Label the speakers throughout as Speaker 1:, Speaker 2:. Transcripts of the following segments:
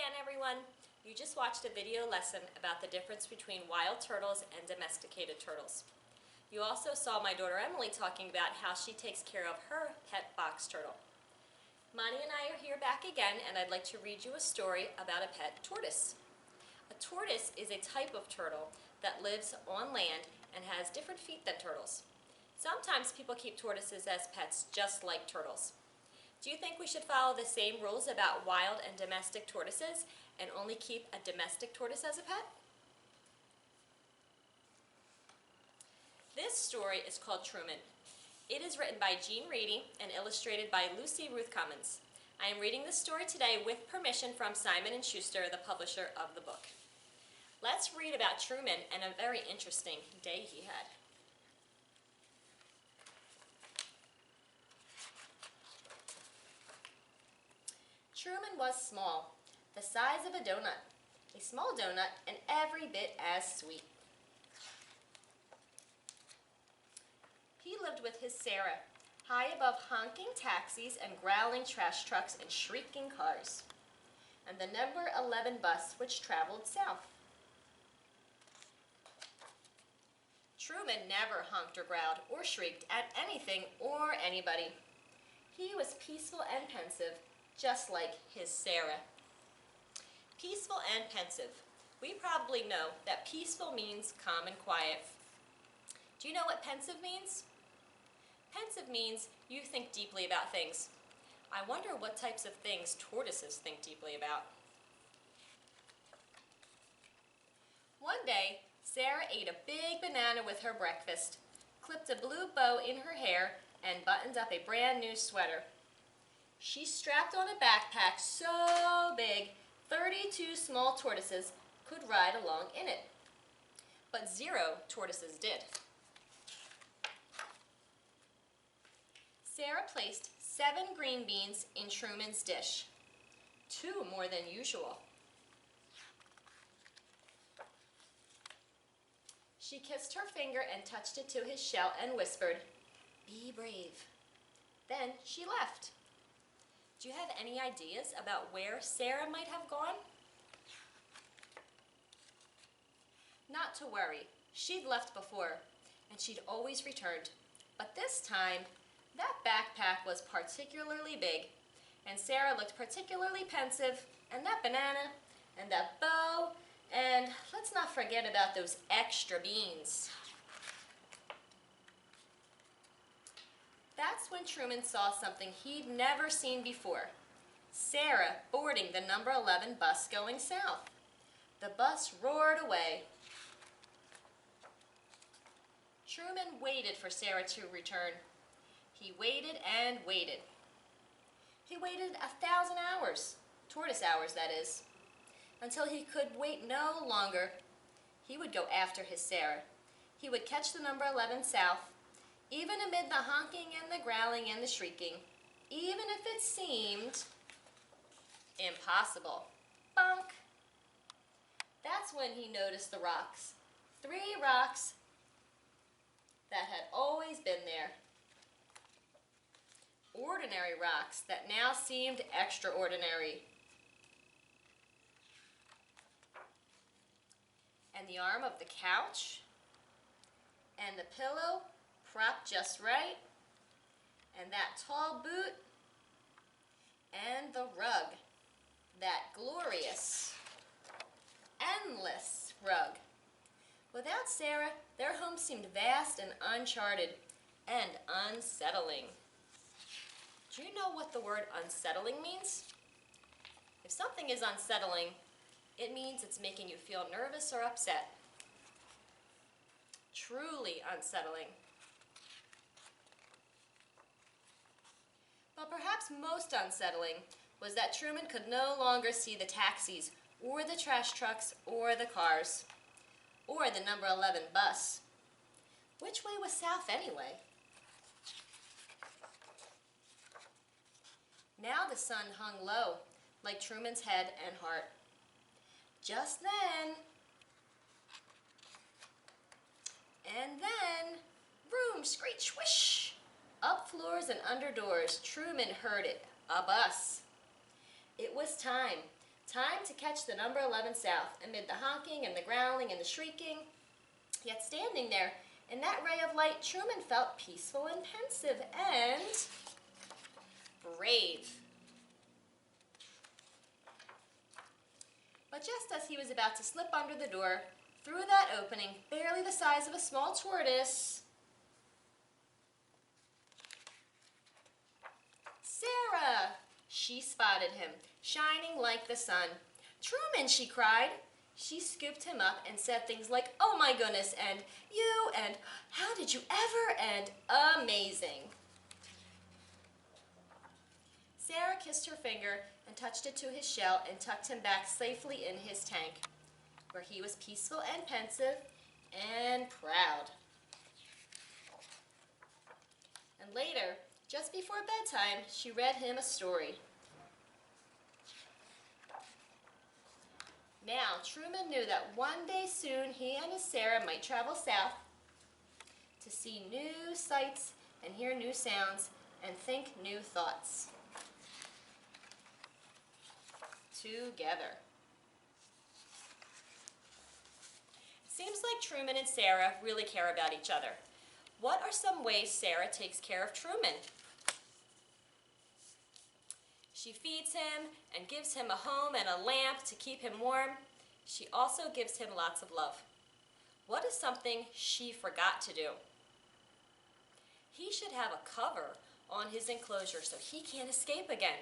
Speaker 1: again, everyone. You just watched a video lesson about the difference between wild turtles and domesticated turtles. You also saw my daughter Emily talking about how she takes care of her pet box turtle. Monty and I are here back again, and I'd like to read you a story about a pet tortoise. A tortoise is a type of turtle that lives on land and has different feet than turtles. Sometimes people keep tortoises as pets just like turtles. Do you think we should follow the same rules about wild and domestic tortoises and only keep a domestic tortoise as a pet? This story is called Truman. It is written by Reidy and illustrated by Lucy Ruth Cummins. I am reading this story today with permission from Simon & Schuster, the publisher of the book. Let's read about Truman and a very interesting day he had. Truman was small, the size of a donut, a small donut and every bit as sweet. He lived with his Sarah, high above honking taxis and growling trash trucks and shrieking cars, and the number 11 bus which traveled south. Truman never honked or growled or shrieked at anything or anybody. He was peaceful and pensive, just like his Sarah. Peaceful and pensive. We probably know that peaceful means calm and quiet. Do you know what pensive means? Pensive means you think deeply about things. I wonder what types of things tortoises think deeply about. One day, Sarah ate a big banana with her breakfast, clipped a blue bow in her hair, and buttoned up a brand new sweater. She strapped on a backpack so big 32 small tortoises could ride along in it. But 0 tortoises did. Sarah placed 7 green beans in Truman's dish, 2 more than usual. She kissed her finger and touched it to his shell and whispered, "Be brave." Then she left. Do you have any ideas about where Sarah might have gone? Not to worry, she'd left before, and she'd always returned. But this time, that backpack was particularly big, and Sarah looked particularly pensive, and that banana, and that bow, and let's not forget about those extra beans. That's when Truman saw something he'd never seen before. Sarah boarding the number 11 bus going south. The bus roared away. Truman waited for Sarah to return. He waited and waited. He waited 1,000 hours, tortoise hours that is, until he could wait no longer. He would go after his Sarah. He would catch the number 11 south, even amid the honking and the growling and the shrieking, even if it seemed impossible. Bunk! That's when he noticed the rocks. 3 rocks that had always been there. Ordinary rocks that now seemed extraordinary. And the arm of the couch, and the pillow propped just right, and that tall boot, and the rug, that glorious, endless rug. Without Sarah, their home seemed vast and uncharted and unsettling. Do you know what the word unsettling means? If something is unsettling, it means it's making you feel nervous or upset. Truly unsettling. But perhaps most unsettling was that Truman could no longer see the taxis, or the trash trucks, or the cars, or the number 11 bus. Which way was south anyway? Now the sun hung low, like Truman's head and heart. Just then, and then, vroom, screech, whoosh! Up floors and under doors, Truman heard it, a bus. It was time. Time to catch the number 11 south amid the honking and the growling and the shrieking. Yet standing there in that ray of light, Truman felt peaceful and pensive and brave. But just as he was about to slip under the door, through that opening, barely the size of a small tortoise, Sarah! She spotted him, shining like the sun. "Truman," she cried. She scooped him up and said things like, "Oh my goodness," and "you," and "how did you ever," and "amazing." Sarah kissed her finger and touched it to his shell and tucked him back safely in his tank, where he was peaceful and pensive and proud. And later, just before bedtime, she read him a story. Now, Truman knew that one day soon he and his Sarah might travel south to see new sights and hear new sounds and think new thoughts. Together. Seems like Truman and Sarah really care about each other. What are some ways Sarah takes care of Truman? She feeds him and gives him a home and a lamp to keep him warm. She also gives him lots of love. What is something she forgot to do? He should have a cover on his enclosure so he can't escape again.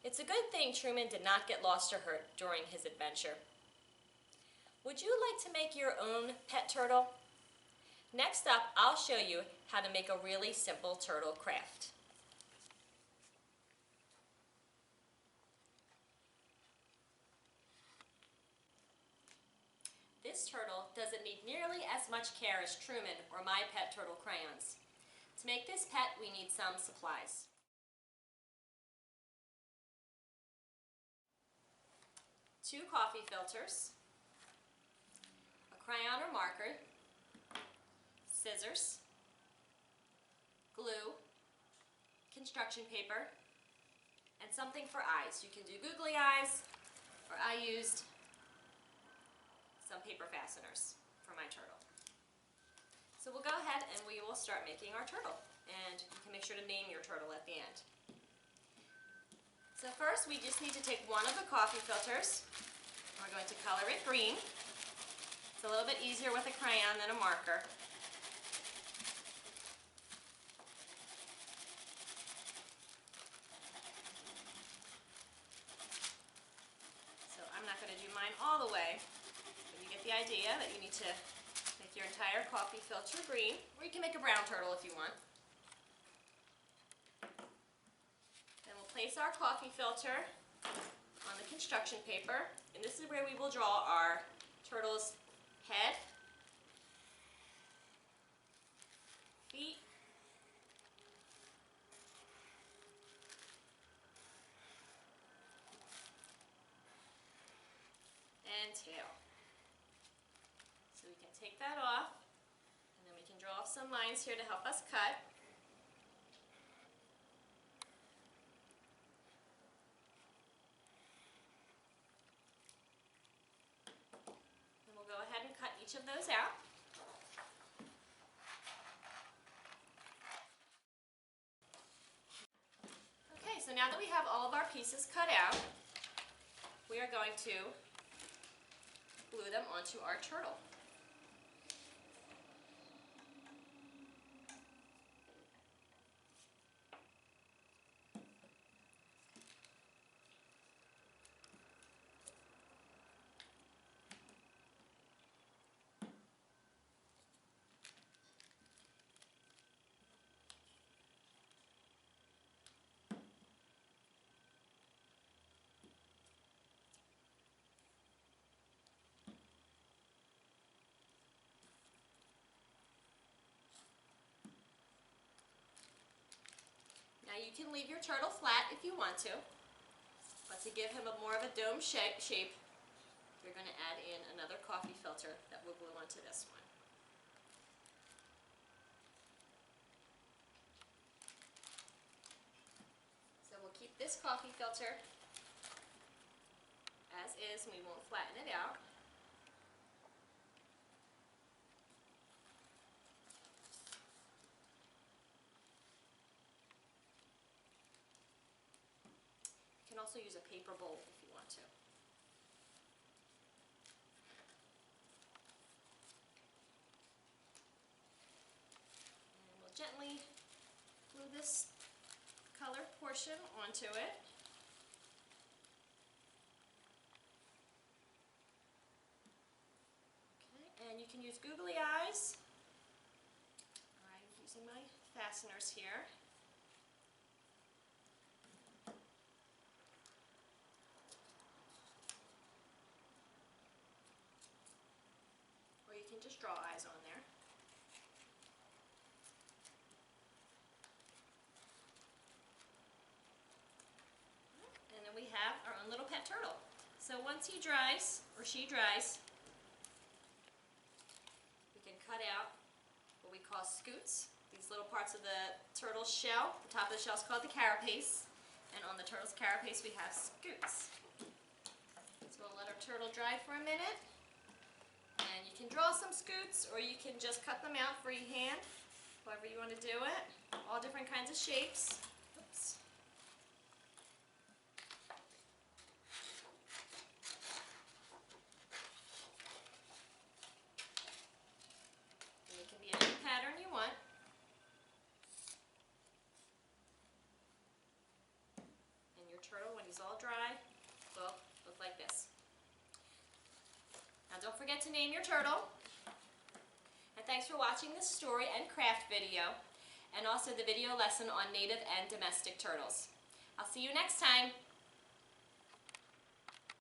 Speaker 1: It's a good thing Truman did not get lost or hurt during his adventure. Would you like to make your own pet turtle? Next up, I'll show you how to make a really simple turtle craft. This turtle doesn't need nearly as much care as Truman or my pet turtle crayons. To make this pet, we need some supplies. Two coffee filters, a crayon or marker, scissors, glue, construction paper, and something for eyes. You can do googly eyes, or I used some paper fasteners for my turtle. So we'll go ahead and we will start making our turtle. And you can make sure to name your turtle at the end. So first we just need to take one of the coffee filters. We're going to color it green. It's a little bit easier with a crayon than a marker. So I'm not going to do mine all the way, but you get the idea that you need to make your entire coffee filter green, or you can make a brown turtle if you want. Then we'll place our coffee filter on the construction paper, and this is where we will draw our turtle's head, feet, and tail. So we can take that off, and then we can draw off some lines here to help us cut. And we'll go ahead and cut each of those out. Okay, so now that we have all of our pieces cut out, we are going to glue them onto our turtle. Now you can leave your turtle flat if you want to, but to give him more of a dome shape, you're going to add in another coffee filter that we'll glue onto this one. So we'll keep this coffee filter and we won't flatten it out. You can also use a paper bowl if you want to. And we'll gently glue this colored portion onto it. Okay, and you can use googly eyes. I'm using my fasteners here. Or you can just draw eyes on there. And then we have our own little pet turtle. So once he dries, or she dries, we can cut out what we call scoots. These little parts of the turtle's shell. The top of the shell is called the carapace. And on the turtle's carapace we have scoots. So we'll let our turtle dry for a minute. And you can draw some scoots, or you can just cut them out freehand, however you want to do it. All different kinds of shapes. Oops. And it can be any pattern you want. And your turtle, when he's all dry, will look like this. Now don't forget to name your turtle. And thanks for watching this story and craft video, and also the video lesson on native and domestic turtles. I'll see you next time.